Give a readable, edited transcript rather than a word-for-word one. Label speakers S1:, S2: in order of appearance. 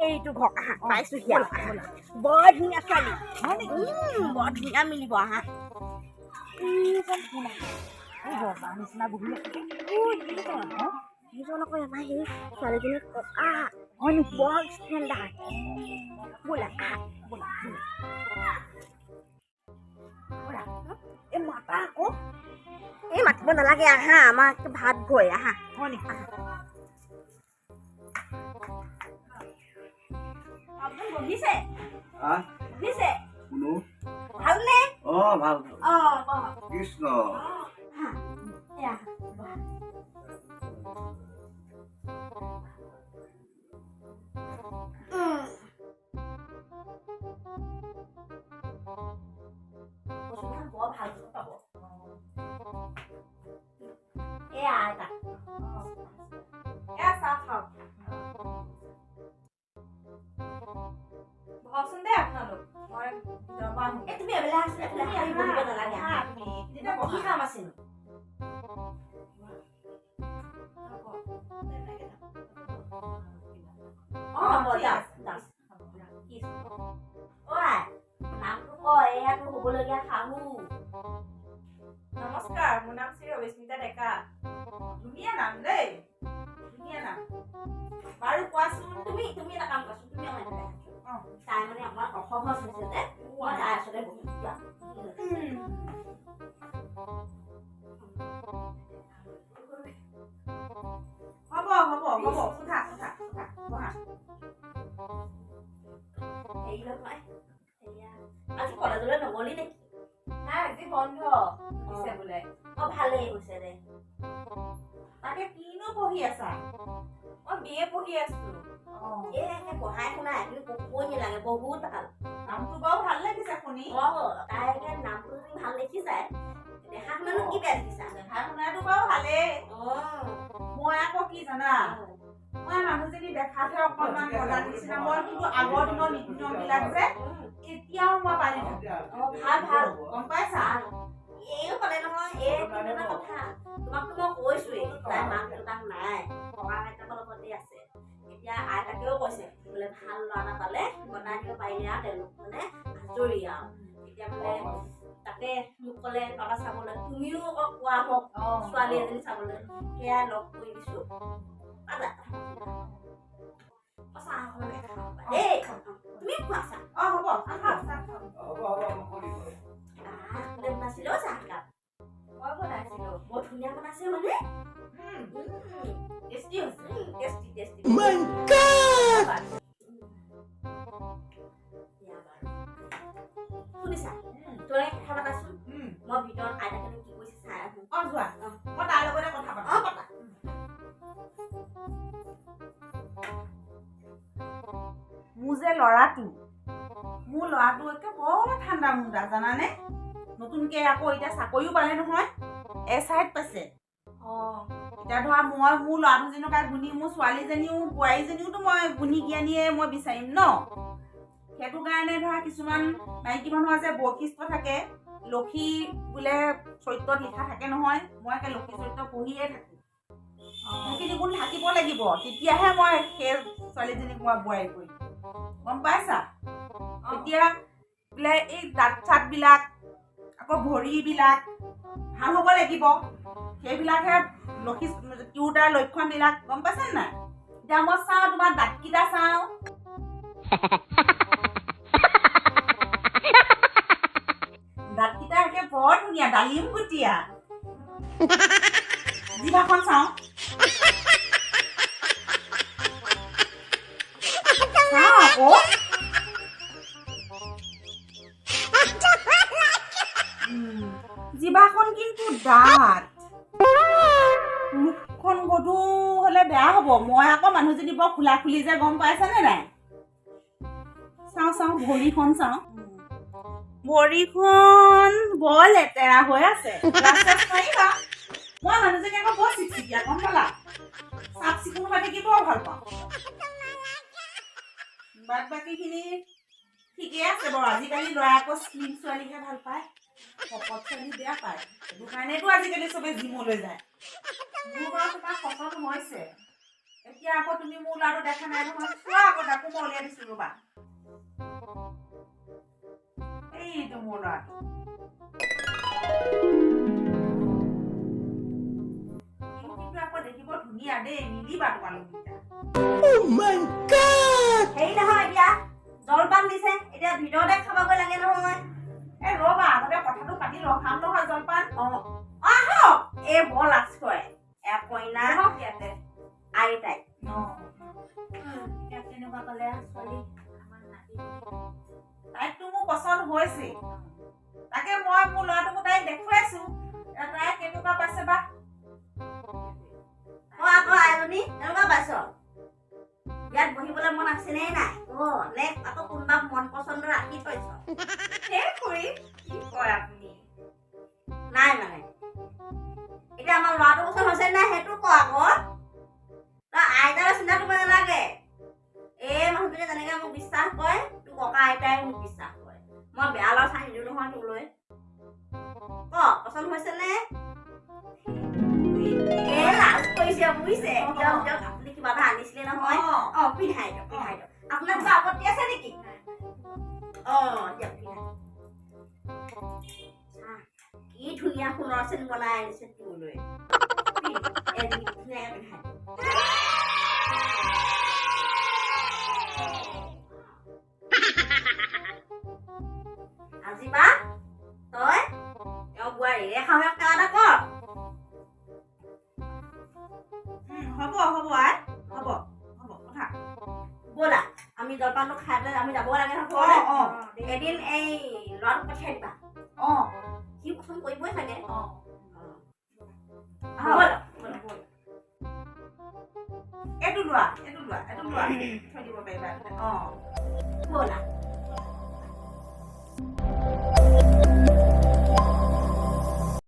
S1: এইটো ঘৰ আহা পাইছো হিয়া বৰ ধুনীয়া ছোৱালী বৰ ধুনীয়া মিলিব আহা নিচিনা বহি সেইজন আকৌ আমাৰ সেই ছোৱালীজনী ককা হয় নেকি বৰ ষ্টেণ্ডাৰ্ড ব'লা আহা ব'লা এই মাতা আকৌ এই মাতিব নালাগে আহা আমাক ভাত গৈ আহা হয় নেকি আহা আপুনি বহিছে বহিছে ভালনে
S2: ভাল
S1: বহ
S2: কৃষ্ণ
S1: এয়া বৰ ভাল পাব এয়া এটা এয়া চাহ খাওক বহকচোন দেই আপোনালোক মই ভিতৰৰ পৰা আহোঁ তুমি এবেলা আছিলে তুমি আহি বহিব নালাগে তুমি তেতিয়া বহি কাম আছিল
S3: নমস্কাৰ মোৰ নাম শ্ৰী অবিস্মিতা ডেকা ধুনীয়া নাম দেই ধুনীয়া নাম বাৰু কোৱাচোন
S1: তুমি এটা কাম কৰাচোন তুমি তাই মানে আমাৰ অসহজ হৈছে যে মই তাই আচলতে বহি যোৱা
S3: হ'ব সোধা বহা
S1: হেৰি নহয় আজি কলেজলৈ নগলি নেকি
S3: নাই আজি বন্ধ দিছে বোলে
S1: ভালেই হৈছে দে
S3: তাকে কিনো পঢ়ি আছা মই বিএ পঢ়ি আছো
S1: একে পঢ়াই শুনাই তুমি পঢ়িব লাগে বহুত ভাল
S3: নামটো বাৰু ভাল লাগিছে শুনি
S1: তাইকে নামটো তুমি ভাল দেখিছাই দেখা শুনানো কি বেয়া দেখিছা
S3: দেখা শুনাটো বাৰু ভালেই মই আকৌ কি জানা মই মানুহজনী দেখাতহে অকণমান মডাৰ্ণ নিচিনা মই কিন্তু আগৰ দিনৰ নীতি নিয়ম বিলাক যে এতিয়াও মই পালি থাকো
S1: ভাল
S3: গম পাইছা
S1: এইও ক'লে নহয় এই এটা কথা তোমাকতো মই কৈছোৱেই তাই মাক দেউতাক নাই ককা আইতাকৰ লগতে আছে এতিয়া আইতাকেও কৈছে বোলে ভাল ল'ৰা এটা পালে বনাই দিব পাৰিলে আৰু তেওঁলোক মানে আজৰি আৰু এতিয়া মানে তাকে মোক ক'লে তৰা চাবলৈ তুমিও আকৌ কোৱা হওক ছোৱালী এজনী চাবলৈ সেয়া লগ কৰি দিছো তুমি খোৱা চাহ
S3: হ'ব
S1: বনাইছিলো চাহ কাপ
S3: মই বনাইছিলো
S1: বৰ ধুনীয়া বনাইছে মানে
S3: টেষ্টি হৈছে
S1: টেষ্টি
S2: My God!
S1: শুনিছা তোৰে কথা পাতাচোন মই ভিতৰত আইতাকে কি কৈছে চাই আহোঁ
S3: যোৱা মই তাৰ লগতে কথা পাতো
S1: পতা
S3: মোৰ যে ল'ৰাটো একে বৰ ঠাণ্ডা মুণ্ডা জানানে নতুনকে আকৌ এতিয়া চাকৰিও পালে নহয় এছাইত পাইছে এতিয়া ধৰা মই মোৰ ল'ৰাটো যেনেকুৱা গুণী মোৰ ছোৱালীজনীও বোৱাৰীজনীওতো মই গুণী জ্ঞানীয়ে মই বিচাৰিম ন সেইটো কাৰণে ধৰা কিছুমান মাইকী মানুহৰ যে বৈশিষ্ট্য থাকে লক্ষী বোলে চৰিত্ৰত লিখা থাকে নহয় মই একে লক্ষী চৰিত্ৰ পঢ়িয়ে থাকো সেইখিনি গুণ থাকিব লাগিব তেতিয়াহে মই সেই ছোৱালীজনীক মই বোৱাৰী কৰিম গম পাইছা এতিয়া বোলে এই দাঁত চাত বিলাক আকৌ ভৰিবিলাক ভাল হ'ব লাগিব সেইবিলাকহে লক্ষী তিৰোতাৰ লক্ষণ বিলাক গম পাইছা নাই এতিয়া মই চাওঁ তোমাৰ দাঁতকেইটা চাওঁ দাঁতকেইটা একে বৰ ধুনীয়া ডালিম গুটিয়া জিভাখন চাওঁ আকৌ জিভাখন কিন্তু দাঁত মুখখন গধু হলে বেয়া হব মই আকৌ মানুহজনী বৰ খোলা খুলি যে গম পাইছানে নাই চাওঁ ভৰিখন চাওঁ ভৰিখন বৰ লেতেৰা হৈ আছে মই মানুহজনী আকৌ বৰ চিকচিকীয়া গম পালা চাফ চিকুণ হৈ থাকি বৰ ভাল পাওঁ বাদ বাকী খিনি ঠিকে আছে বাৰু আজিকালি ল'ৰা আকৌ স্লিম ছোৱালীহে ভাল পায় শকত ছোৱালী বেয়া পায় সেইটো কাৰণেতো আজিকালি চবে জিমলৈ যায় মোৰ বাৰু তোমাৰ পচন্দ হৈছে এতিয়া আকৌ তুমি মোৰ ল'ৰাটো দেখা নাই নহয় চোৱা আকৌ তাকো মই উলিয়াই দিছো ৰ'বা এইটো মোৰ ল'ৰাটো কিন্তু আকৌ দেখিব ধুনীয়া দেই মিলিবা তোমালোক দুটা
S2: Oh my God!
S1: হেৰি নহয় এতিয়া জলপান দিছে এতিয়া ভিতৰতে খাবগৈ লাগে নহয়
S3: এই ৰ'বা আগতে কথাটো পাতি লওঁ খাম নহয় জলপান
S1: আহক এই বৰ লাজ কৰে কইনা
S3: ইয়াতে
S1: আইতাই
S3: এতিয়া কেনেকুৱা ক'লে ছোৱালী তাইকতো মোৰ পচন্দ হৈছে তাকে মই মোৰ ল'ৰাটোকো তাইক দেখুৱাইছো তাই কেনেকুৱা পাইছে বা
S1: আকৌ আইজনী কেনেকুৱা পাইছ ইয়াত বহিবলৈ মন আছেনে নাই নে আকৌ কোনোবা মন পচন্দ ৰাখি থৈছ
S3: সেই খুৰী কি কয় আপুনি
S1: নাই মানে এতিয়া আমাৰ ল'ৰাটো পচন্দ হৈছে নাই সেইটো ক আকৌ তই আইতাৰ চিন্তা কৰিব নালাগে এই মানুহজনে যেনেকে মোক বিশ্বাস কৰে তোৰ ককা আইতাই মোক বিশ্বাস কৰে মই বেয়া ল'ৰা চাই নিদিওঁ নহয় তোলৈ ক পচন্দ হৈছে নে লাজ কৰিছে বুজিছে আপুনি কিবা এটা আনিছিলে নহয় পিন্ধাই দিয়ক আপোনাৰ কিবা আপত্তি আছে নেকি দিয়ক কি ধুনীয়া সোণৰ চেন বনাই আনিছে তোলৈ ধুনীয়াকে পিন্ধাই আজি বা তই তেওঁ বোৱাৰীৰে খাওঁ কাম এটা কৰ
S3: হ'ব আই হ'ব কথা
S1: ব'লা আমি জলপানটো খাই পেলাই আমি যাব লাগে নহয় এদিন এই ল'ৰাটোক পঠিয়াই দিবা সি পচন্দ কৰিবই চাগে
S3: এইটো লোৱা থৈ দিব পাৰিবা
S1: ব'লা